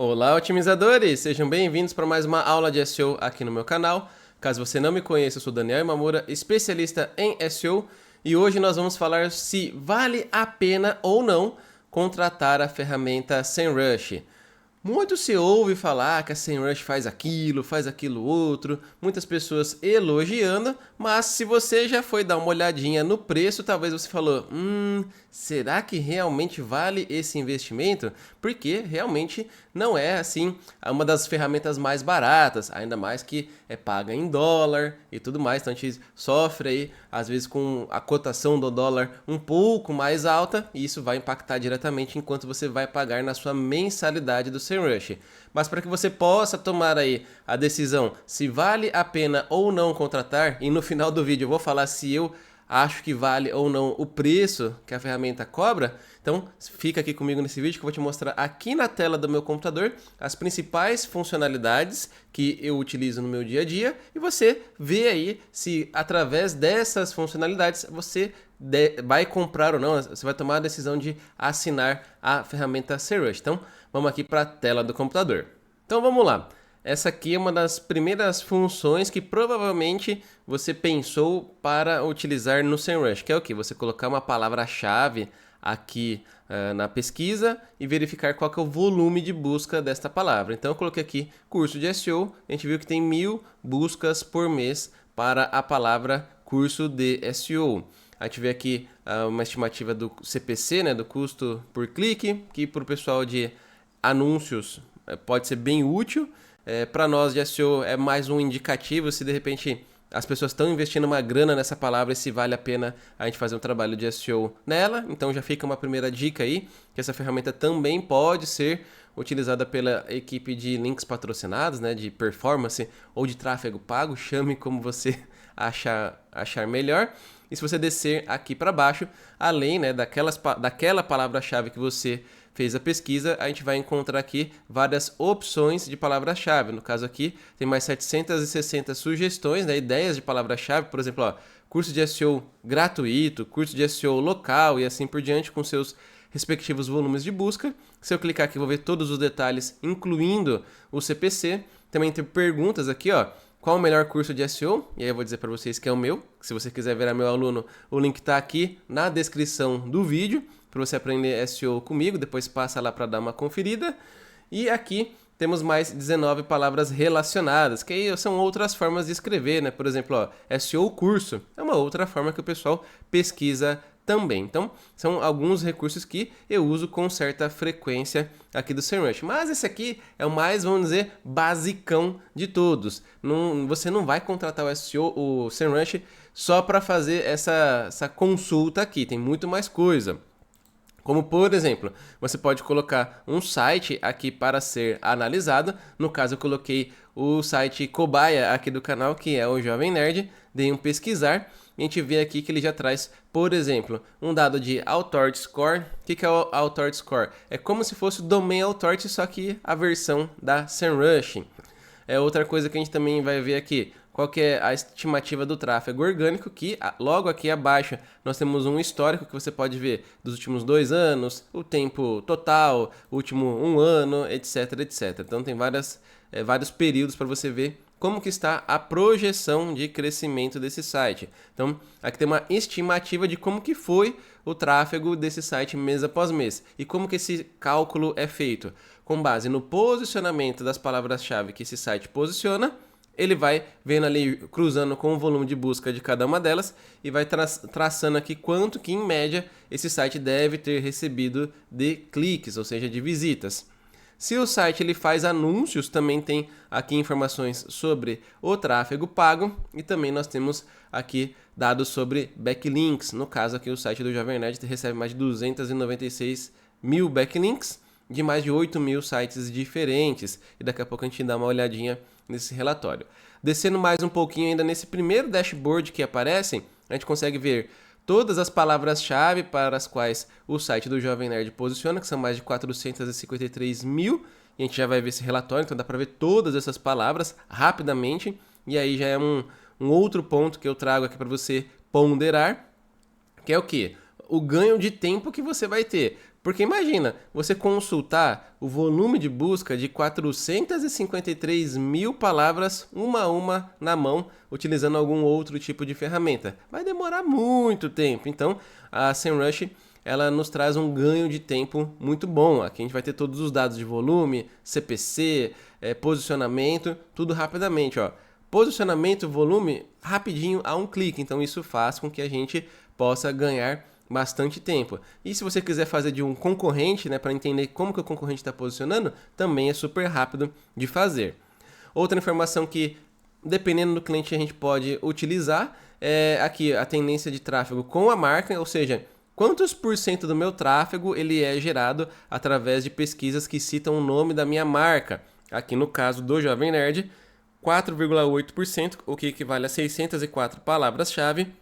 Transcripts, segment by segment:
Olá, otimizadores! Sejam bem-vindos para mais uma aula de SEO aqui no meu canal. Caso você não me conheça, eu sou Daniel Imamura, especialista em SEO, e hoje nós vamos falar se vale a pena ou não contratar a ferramenta SEMrush. Muito se ouve falar que a SEMrush faz aquilo outro, muitas pessoas elogiando, mas se você já foi dar uma olhadinha no preço, talvez você falou, será que realmente vale esse investimento? Porque realmente não é assim uma das ferramentas mais baratas, ainda mais que é paga em dólar e tudo mais, então a gente sofre aí às vezes com a cotação do dólar um pouco mais alta e isso vai impactar diretamente enquanto você vai pagar na sua mensalidade do SEMrush. Mas para que você possa tomar aí a decisão se vale a pena ou não contratar, e no final do vídeo eu vou falar se eu acho que vale ou não o preço que a ferramenta cobra, então fica aqui comigo nesse vídeo que eu vou te mostrar aqui na tela do meu computador as principais funcionalidades que eu utilizo no meu dia a dia e você vê aí se através dessas funcionalidades você vai comprar ou não, você vai tomar a decisão de assinar a ferramenta SEMrush. Então vamos aqui para a tela do computador. Então vamos lá. Essa aqui é uma das primeiras funções que provavelmente você pensou para utilizar no SEMrush, que é o que? Você colocar uma palavra-chave aqui na pesquisa e verificar qual que é o volume de busca desta palavra. Então eu coloquei aqui curso de SEO, a gente viu que tem 1000 buscas por mês para a palavra curso de SEO. A gente vê aqui uma estimativa do CPC, né, do custo por clique, que para o pessoal de anúncios pode ser bem útil. Para nós de SEO é mais um indicativo se de repente as pessoas estão investindo uma grana nessa palavra e se vale a pena a gente fazer um trabalho de SEO nela. Então já fica uma primeira dica aí, que essa ferramenta também pode ser utilizada pela equipe de links patrocinados, né, de performance ou de tráfego pago, chame como você achar melhor. E se você descer aqui para baixo, além, né, daquela palavra-chave que você fez a pesquisa, a gente vai encontrar aqui várias opções de palavra-chave. No caso aqui, tem mais 760 sugestões, né, ideias de palavra-chave, por exemplo, ó, curso de SEO gratuito, curso de SEO local e assim por diante, com seus respectivos volumes de busca. Se eu clicar aqui, eu vou ver todos os detalhes, incluindo o CPC. Também tem perguntas aqui, ó. Qual o melhor curso de SEO? E aí eu vou dizer para vocês que é o meu. Se você quiser virar meu aluno, o link está aqui na descrição do vídeo para você aprender SEO comigo. Depois passa lá para dar uma conferida. E aqui temos mais 19 palavras relacionadas, que aí são outras formas de escrever, né? Por exemplo, ó, SEO curso é uma outra forma que o pessoal pesquisa também. Então, são alguns recursos que eu uso com certa frequência aqui do SEMrush. Mas esse aqui é o mais, vamos dizer, basicão de todos. Você não vai contratar o SEMrush só para fazer essa consulta aqui. Tem muito mais coisa. Como, por exemplo, você pode colocar um site aqui para ser analisado. No caso, eu coloquei o site cobaia aqui do canal, que é o Jovem Nerd. Dei um pesquisar e a gente vê aqui que ele já traz, por exemplo, um dado de Authority Score. O que é o Authority Score? É como se fosse o Domain Authority, só que a versão da SEMrush. Outra coisa que a gente também vai ver aqui, qual que é a estimativa do tráfego orgânico, que logo aqui abaixo nós temos um histórico que você pode ver dos últimos 2 anos, o tempo total, o último 1 ano, etc, etc. Então tem vários períodos para você ver como que está a projeção de crescimento desse site. Então, aqui tem uma estimativa de como que foi o tráfego desse site mês após mês. E como que esse cálculo é feito? Com base no posicionamento das palavras-chave que esse site posiciona, ele vai vendo ali, cruzando com o volume de busca de cada uma delas e vai traçando aqui quanto que, em média, esse site deve ter recebido de cliques, ou seja, de visitas. Se o site ele faz anúncios, também tem aqui informações sobre o tráfego pago e também nós temos aqui dados sobre backlinks. No caso aqui o site do Jovem Nerd recebe mais de 296 mil backlinks de mais de 8 mil sites diferentes. E daqui a pouco a gente dá uma olhadinha nesse relatório. Descendo mais um pouquinho ainda nesse primeiro dashboard que aparecem, a gente consegue ver todas as palavras-chave para as quais o site do Jovem Nerd posiciona, que são mais de 453 mil, e a gente já vai ver esse relatório, então dá para ver todas essas palavras rapidamente, e aí já é um outro ponto que eu trago aqui para você ponderar, que é o quê? O ganho de tempo que você vai ter. Porque imagina, você consultar o volume de busca de 453 mil palavras uma a uma na mão, utilizando algum outro tipo de ferramenta. Vai demorar muito tempo. Então, a SEMrush ela nos traz um ganho de tempo muito bom. Aqui a gente vai ter todos os dados de volume, CPC, posicionamento, tudo rapidamente. Ó. Posicionamento, volume, rapidinho a um clique. Então, isso faz com que a gente possa ganhar bastante tempo. E se você quiser fazer de um concorrente, né, para entender como que o concorrente está posicionando, também é super rápido de fazer. Outra informação que, dependendo do cliente, a gente pode utilizar é aqui a tendência de tráfego com a marca, ou seja, quantos por cento do meu tráfego ele é gerado através de pesquisas que citam o nome da minha marca. Aqui no caso do Jovem Nerd, 4,8%, o que equivale a 604 palavras-chave,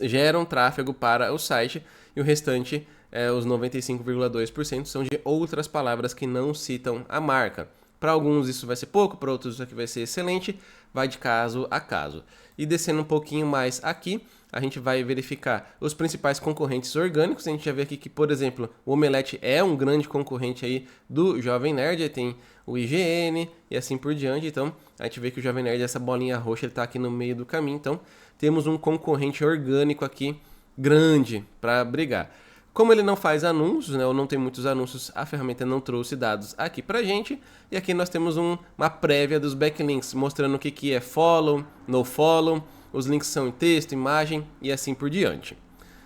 geram tráfego para o site e o restante, os 95,2%, são de outras palavras que não citam a marca. Para alguns isso vai ser pouco, para outros isso aqui vai ser excelente, vai de caso a caso. E descendo um pouquinho mais aqui, a gente vai verificar os principais concorrentes orgânicos. A gente já vê aqui que, por exemplo, o Omelete é um grande concorrente aí do Jovem Nerd, aí tem o IGN e assim por diante. Então, a gente vê que o Jovem Nerd, essa bolinha roxa, ele está aqui no meio do caminho. Então, temos um concorrente orgânico aqui grande para brigar. Como ele não faz anúncios, né, ou não tem muitos anúncios, a ferramenta não trouxe dados aqui pra gente. E aqui nós temos uma prévia dos backlinks, mostrando o que é follow, no follow, os links são em texto, imagem e assim por diante.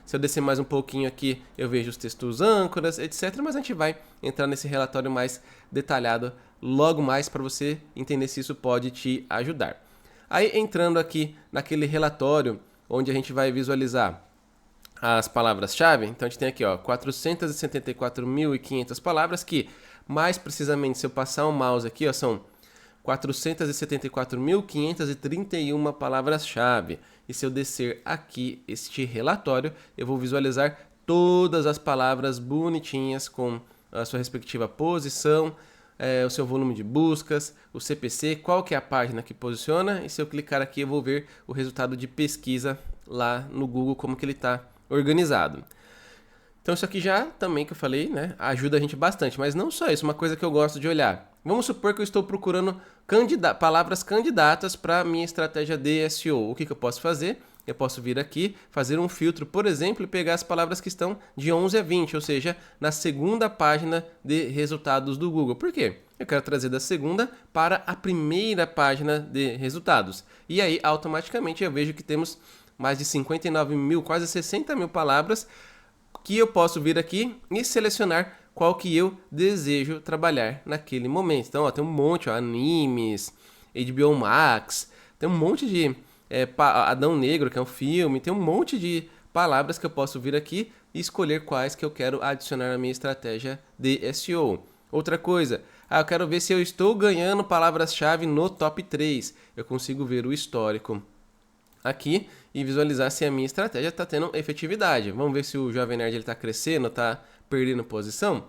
Se eu descer mais um pouquinho aqui, eu vejo os textos âncoras, etc. Mas a gente vai entrar nesse relatório mais detalhado logo mais para você entender se isso pode te ajudar. Aí entrando aqui naquele relatório onde a gente vai visualizar as palavras-chave, então a gente tem aqui 474.500 palavras que, mais precisamente, se eu passar o mouse aqui, são 474.531 palavras-chave. E se eu descer aqui este relatório, eu vou visualizar todas as palavras bonitinhas com a sua respectiva posição, o seu volume de buscas, o CPC, qual que é a página que posiciona, e se eu clicar aqui eu vou ver o resultado de pesquisa lá no Google, como que ele está organizado. Então isso aqui já, também que eu falei, né, ajuda a gente bastante, mas não só isso, uma coisa que eu gosto de olhar. Vamos supor que eu estou procurando palavras candidatas para a minha estratégia de SEO. O que eu posso fazer? Eu posso vir aqui, fazer um filtro, por exemplo, e pegar as palavras que estão de 11 a 20, ou seja, na segunda página de resultados do Google. Por quê? Eu quero trazer da segunda para a primeira página de resultados. E aí, automaticamente, eu vejo que temos mais de 59 mil, quase 60 mil palavras que eu posso vir aqui e selecionar qual que eu desejo trabalhar naquele momento. Então, tem um monte, animes, HBO Max, tem um monte de Adão Negro, que é um filme, tem um monte de palavras que eu posso vir aqui e escolher quais que eu quero adicionar na minha estratégia de SEO. Outra coisa, eu quero ver se eu estou ganhando palavras-chave no top 3. Eu consigo ver o histórico aqui e visualizar se a minha estratégia está tendo efetividade. Vamos ver se o Jovem Nerd está crescendo, está perdendo posição.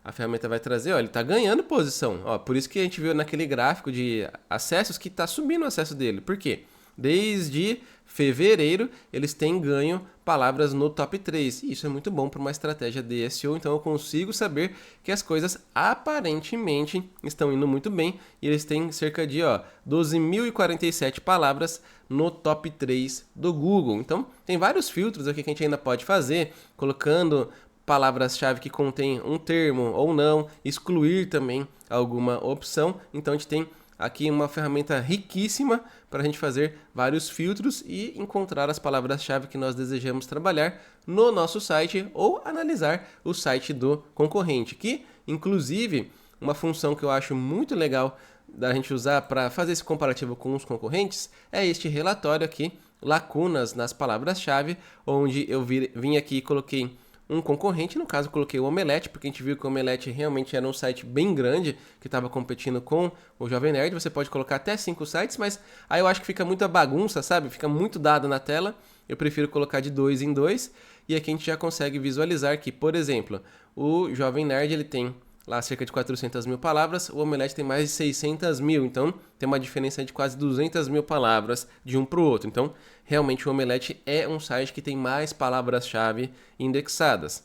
A ferramenta vai trazer, ele está ganhando posição. Por isso que a gente viu naquele gráfico de acessos que está subindo o acesso dele. Por quê? Desde fevereiro eles têm ganho palavras no top 3. E isso é muito bom para uma estratégia de SEO. Então eu consigo saber que as coisas aparentemente estão indo muito bem. E eles têm cerca de 12.047 palavras no top 3 do Google. Então tem vários filtros aqui que a gente ainda pode fazer, colocando palavras-chave que contêm um termo ou não, excluir também alguma opção. Então a gente tem aqui uma ferramenta riquíssima para a gente fazer vários filtros e encontrar as palavras-chave que nós desejamos trabalhar no nosso site ou analisar o site do concorrente, que inclusive uma função que eu acho muito legal da gente usar para fazer esse comparativo com os concorrentes é este relatório aqui, lacunas nas palavras-chave, onde eu vim aqui e coloquei um concorrente, no caso coloquei o Omelete, porque a gente viu que o Omelete realmente era um site bem grande, que estava competindo com o Jovem Nerd. Você pode colocar até 5 sites, mas aí eu acho que fica muita bagunça, sabe? Fica muito dado na tela, eu prefiro colocar de 2 em 2, e aqui a gente já consegue visualizar que, por exemplo, o Jovem Nerd ele tem lá cerca de 400 mil palavras, o Omelete tem mais de 600 mil, então tem uma diferença de quase 200 mil palavras de um para o outro. Então, realmente o Omelete é um site que tem mais palavras-chave indexadas.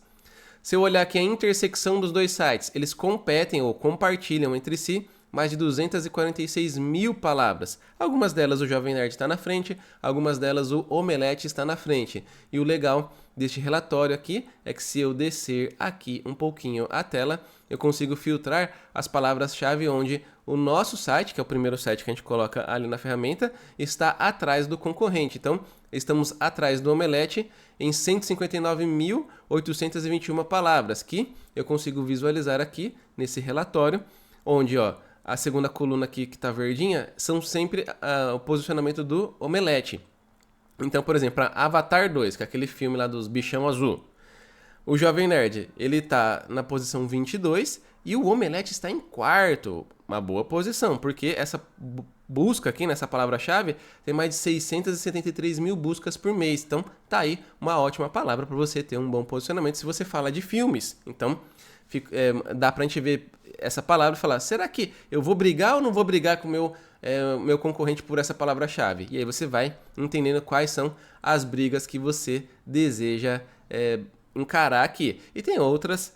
Se eu olhar aqui a intersecção dos dois sites, eles competem ou compartilham entre si mais de 246 mil palavras. Algumas delas o Jovem Nerd está na frente, algumas delas o Omelete está na frente. E o legal deste relatório aqui é que se eu descer aqui um pouquinho a tela, eu consigo filtrar as palavras-chave onde o nosso site, que é o primeiro site que a gente coloca ali na ferramenta, está atrás do concorrente. Então, estamos atrás do Omelete em 159.821 palavras, que eu consigo visualizar aqui nesse relatório, onde a segunda coluna aqui que está verdinha são sempre o posicionamento do Omelete. Então, por exemplo, para Avatar 2, que é aquele filme lá dos bichão azul, o Jovem Nerd, ele está na posição 22 e o Omelete está em quarto. Uma boa posição, porque essa busca aqui nessa palavra-chave tem mais de 673 mil buscas por mês. Então, tá aí uma ótima palavra para você ter um bom posicionamento se você fala de filmes. Então, dá pra gente ver essa palavra e falar, será que eu vou brigar ou não vou brigar com o meu concorrente por essa palavra-chave? E aí você vai entendendo quais são as brigas que você deseja encarar aqui. E tem outras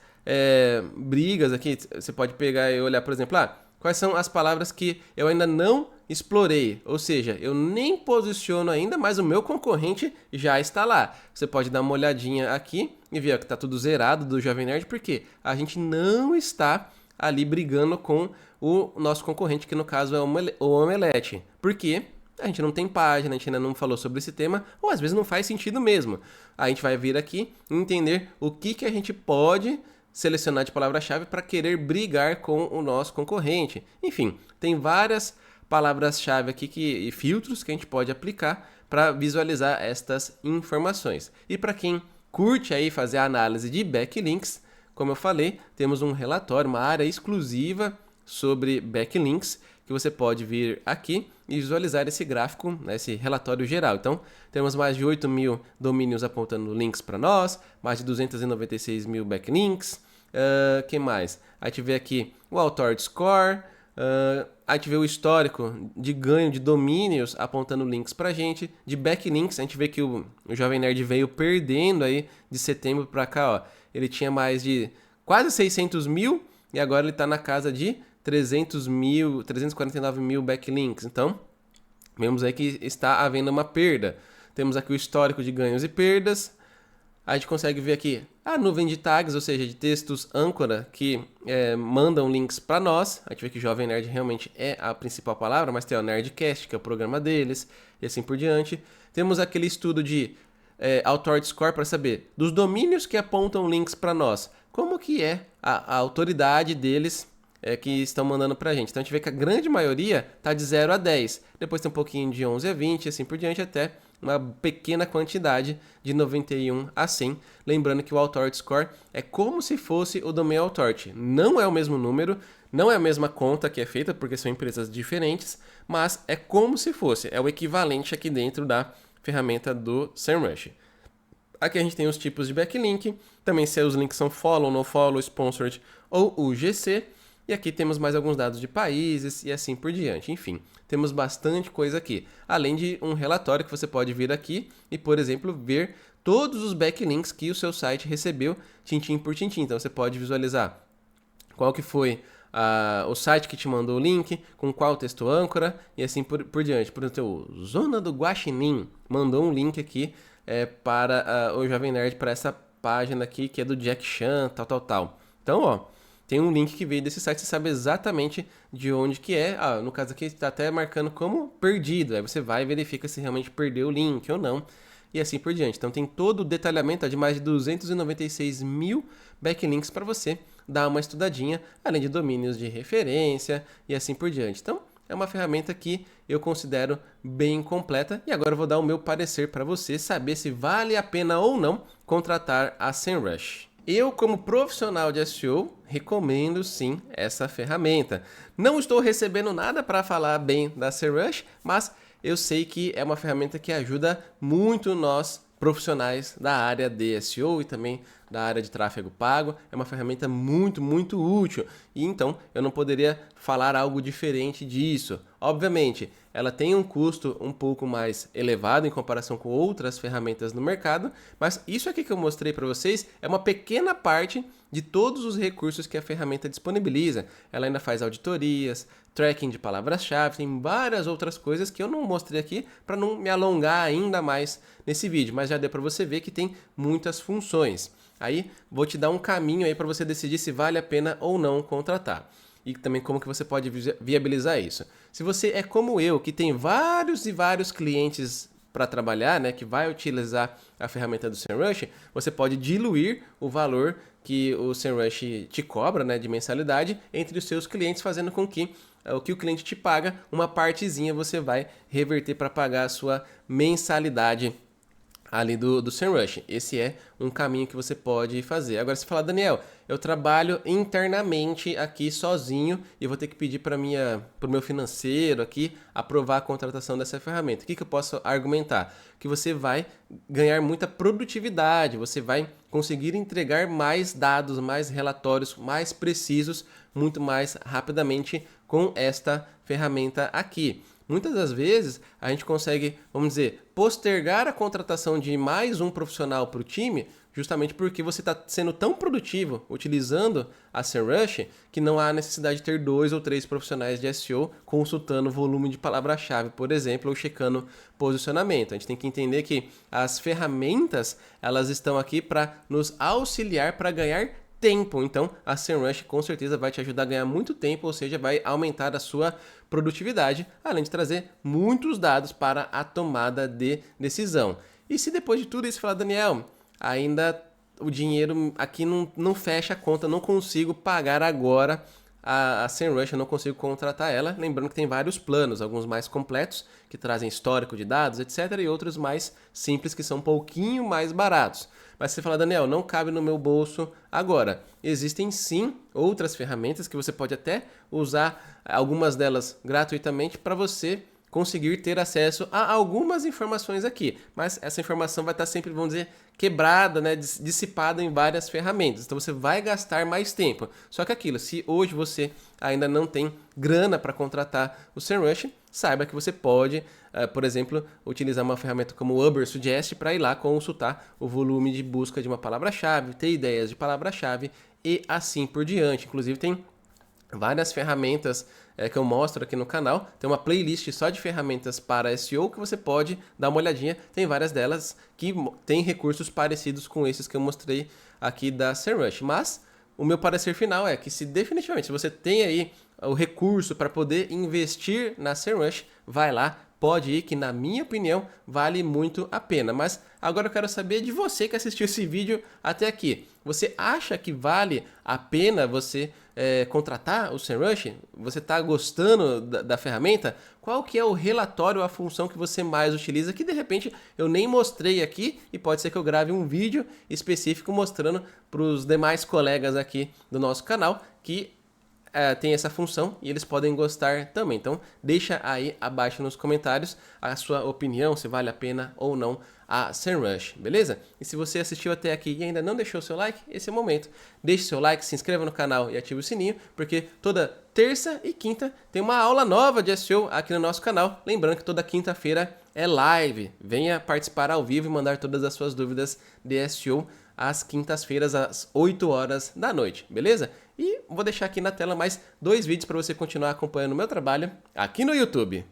brigas aqui, você pode pegar e olhar, por exemplo, quais são as palavras que eu ainda não explorei, ou seja, eu nem posiciono ainda, mas o meu concorrente já está lá. Você pode dar uma olhadinha aqui e ver que está tudo zerado do Jovem Nerd, porque a gente não está ali brigando com o nosso concorrente, que no caso é o Omelete. Porque a gente não tem página, a gente ainda não falou sobre esse tema, ou às vezes não faz sentido mesmo. A gente vai vir aqui e entender o que a gente pode selecionar de palavra-chave para querer brigar com o nosso concorrente. Enfim, tem várias palavras-chave aqui e filtros que a gente pode aplicar para visualizar estas informações. E para quem curte aí fazer a análise de backlinks, como eu falei, temos um relatório, uma área exclusiva sobre backlinks, que você pode vir aqui e visualizar esse gráfico, esse relatório geral. Então, temos mais de 8 mil domínios apontando links para nós, mais de 296 mil backlinks. Que mais? A gente vê aqui o Authority Score, a gente vê o histórico de ganho de domínios apontando links pra gente, de backlinks. A gente vê que o Jovem Nerd veio perdendo aí de setembro para cá, ele tinha mais de quase 600 mil e agora ele está na casa de 349 mil backlinks. Então, vemos aí que está havendo uma perda. Temos aqui o histórico de ganhos e perdas. A gente consegue ver aqui a nuvem de tags, ou seja, de textos âncora que mandam links para nós. A gente vê que Jovem Nerd realmente é a principal palavra, mas tem o Nerdcast, que é o programa deles, e assim por diante. Temos aquele estudo de Authority Score para saber dos domínios que apontam links para nós, como que é a autoridade deles que estão mandando pra gente. Então a gente vê que a grande maioria tá de 0 a 10. Depois tem um pouquinho de 11 a 20 e assim por diante, até uma pequena quantidade de 91 a 100. Lembrando que o Authority Score é como se fosse o Domain Authority. Não é o mesmo número, não é a mesma conta que é feita, porque são empresas diferentes, mas é como se fosse, é o equivalente aqui dentro da ferramenta do SEMrush. Aqui a gente tem os tipos de backlink, também se os links são follow, no follow, sponsored ou UGC. E aqui temos mais alguns dados de países e assim por diante. Enfim, temos bastante coisa aqui. Além de um relatório que você pode vir aqui e, por exemplo, ver todos os backlinks que o seu site recebeu tintim por tintim. Então você pode visualizar qual que foi o site que te mandou o link, com qual texto âncora e assim por diante. Por exemplo, o Zona do Guaxinim mandou um link aqui para o Jovem Nerd, para essa página aqui que é do Jack Chan, tal. Então, tem um link que veio desse site, você sabe exatamente de onde que é. No caso aqui está até marcando como perdido. Aí você vai e verifica se realmente perdeu o link ou não. E assim por diante. Então tem todo o detalhamento de mais de 296 mil backlinks para você dar uma estudadinha, além de domínios de referência e assim por diante. Então é uma ferramenta que eu considero bem completa. E agora eu vou dar o meu parecer para você saber se vale a pena ou não contratar a SEMrush. Eu, como profissional de SEO, recomendo sim essa ferramenta. Não estou recebendo nada para falar bem da SEMrush, mas eu sei que é uma ferramenta que ajuda muito nós, profissionais da área de SEO e também da área de tráfego pago, é uma ferramenta muito, muito útil. E então eu não poderia falar algo diferente disso. Obviamente, ela tem um custo um pouco mais elevado em comparação com outras ferramentas no mercado, mas isso aqui que eu mostrei para vocês é uma pequena parte de todos os recursos que a ferramenta disponibiliza. Ela ainda faz auditorias, tracking de palavras-chave, tem várias outras coisas que eu não mostrei aqui para não me alongar ainda mais nesse vídeo, mas já deu para você ver que tem muitas funções. Aí vou te dar um caminho aí para você decidir se vale a pena ou não contratar. E também como que você pode viabilizar isso. Se você é como eu, que tem vários e vários clientes para trabalhar, né, que vai utilizar a ferramenta do SEMrush, você pode diluir o valor que o SEMrush te cobra, né, de mensalidade entre os seus clientes, fazendo com que o que o cliente te paga, uma partezinha você vai reverter para pagar a sua mensalidade ali do SEMrush. Esse é um caminho que você pode fazer. Agora, se falar, Daniel, eu trabalho internamente aqui sozinho e vou ter que pedir para o meu financeiro aqui aprovar a contratação dessa ferramenta. O que eu posso argumentar? Que você vai ganhar muita produtividade, você vai conseguir entregar mais dados, mais relatórios, mais precisos, muito mais rapidamente com esta ferramenta aqui. Muitas das vezes a gente consegue, vamos dizer, postergar a contratação de mais um profissional para o time, justamente porque você está sendo tão produtivo utilizando a SEMrush que não há necessidade de ter 2 ou 3 profissionais de SEO consultando o volume de palavra-chave, por exemplo, ou checando posicionamento. A gente tem que entender que as ferramentas elas estão aqui para nos auxiliar para ganhar tempo. Então, a SEMrush com certeza vai te ajudar a ganhar muito tempo, ou seja, vai aumentar a sua produtividade, além de trazer muitos dados para a tomada de decisão. E se depois de tudo isso falar, Daniel, ainda o dinheiro aqui não fecha a conta, não consigo pagar agora a SEMrush, eu não consigo contratar ela, lembrando que tem vários planos, alguns mais completos, que trazem histórico de dados, etc, e outros mais simples, que são um pouquinho mais baratos. Mas você fala, Daniel, não cabe no meu bolso agora. Existem sim outras ferramentas que você pode até usar, algumas delas gratuitamente, para você conseguir ter acesso a algumas informações aqui. Mas essa informação vai estar sempre, vamos dizer, quebrada, né, dissipada em várias ferramentas. Então você vai gastar mais tempo. Só que aquilo, se hoje você ainda não tem grana para contratar o SEMrush, saiba que você pode, por exemplo, utilizar uma ferramenta como o Ubersuggest para ir lá consultar o volume de busca de uma palavra-chave, ter ideias de palavra-chave e assim por diante. Inclusive tem várias ferramentas que eu mostro aqui no canal. Tem uma playlist só de ferramentas para SEO que você pode dar uma olhadinha. Tem várias delas que têm recursos parecidos com esses que eu mostrei aqui da SEMrush. Mas o meu parecer final é que se definitivamente se você tem aí o recurso para poder investir na SEMrush, vai lá, pode ir, que na minha opinião vale muito a pena. Mas agora eu quero saber de você que assistiu esse vídeo até aqui. Você acha que vale a pena você contratar o SEMrush? Você está gostando da ferramenta? Qual que é o relatório, a função que você mais utiliza? Que de repente eu nem mostrei aqui e pode ser que eu grave um vídeo específico mostrando para os demais colegas aqui do nosso canal que tem essa função e eles podem gostar também. Então deixa aí abaixo nos comentários a sua opinião, se vale a pena ou não a SEMrush, beleza? E se você assistiu até aqui e ainda não deixou seu like, esse é o momento. Deixe seu like, se inscreva no canal e ative o sininho, porque toda terça e quinta tem uma aula nova de SEO aqui no nosso canal. Lembrando que toda quinta-feira é live. Venha participar ao vivo e mandar todas as suas dúvidas de SEO às quintas-feiras, às 8 horas da noite, beleza? E vou deixar aqui na tela mais 2 vídeos para você continuar acompanhando o meu trabalho aqui no YouTube.